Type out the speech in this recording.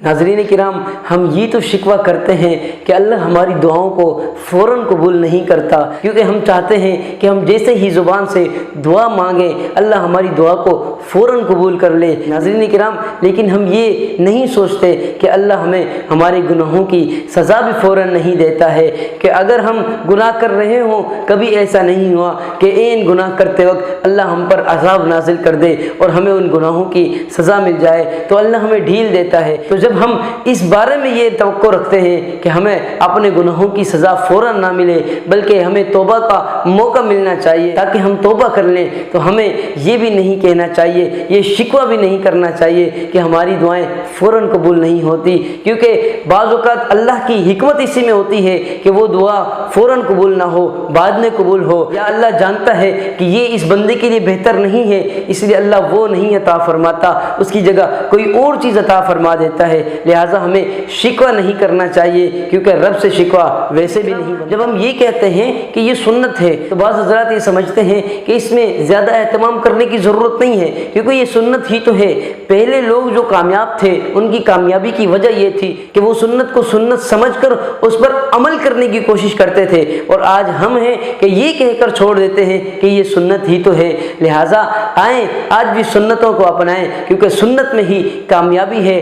नाज़रीन किराम, हम ये तो शिकवा करते हैं कि अल्लाह हमारी दुआओं को फ़ौरन कबूल नहीं करता, क्योंकि हम चाहते हैं कि हम जैसे ही ज़ुबान से दुआ मांगें अल्लाह हमारी दुआ को फ़ौरन कबूल कर ले। नाज़रीन किराम, लेकिन हम ये नहीं सोचते कि अल्लाह हमें हमारे गुनाहों की सज़ा भी फ़ौरन नहीं देता है, कि अगर हम गुनाह कर रहे हों, कभी ऐसा नहीं हुआ कि ऐन गुनाह करते वक्त अल्लाह हम पर अज़ाब नाज़िल कर दे और हमें उन गुनाहों की सज़ा मिल जाए, तो अल्लाह हमें ढील देता है। तो जब हम इस बारे में ये तवक्को रखते हैं कि हमें अपने गुनाहों की सज़ा फ़ौरन ना मिले, बल्कि हमें तौबा का मौका मिलना चाहिए ताकि हम तौबा कर लें, तो हमें ये भी नहीं कहना चाहिए, ये शिकवा भी नहीं करना चाहिए कि हमारी दुआएं फ़ौरन कबूल नहीं होती, क्योंकि बाज़ औक़ात अल्लाह की हिकमत इसी में होती है कि वो दुआ फ़ौरन कबूल ना हो, बाद में कबूल हो, या अल्लाह जानता है कि ये इस बंदे के लिए बेहतर नहीं है, इसलिए अल्लाह वो नहीं अता फरमाता, उसकी जगह कोई और चीज़ अता फरमा देता है। लिहाजा हमें शिकवा नहीं करना चाहिए, क्योंकि रब से शिकवा वैसे भी नहीं। जब हम ये कहते हैं कि ये सुन्नत है, तो बाज़ हज़रात ये समझते हैं कि इसमें ज़्यादा एहतमाम करने की ज़रूरत नहीं है, क्योंकि ये सुन्नत ही तो है। पहले लोग जो कामयाब थे, उनकी कामयाबी की वजह ये थी कि वो सुन्नत को सुन्नत समझकर उस पर अमल करने की कोशिश करते थे, और आज हम हैं कि ये कहकर छोड़ देते हैं कि ये सुन्नत ही तो है। लिहाजा आएँ आज भी सुन्नतों को अपनाएं, क्योंकि सुन्नत में ही कामयाबी है।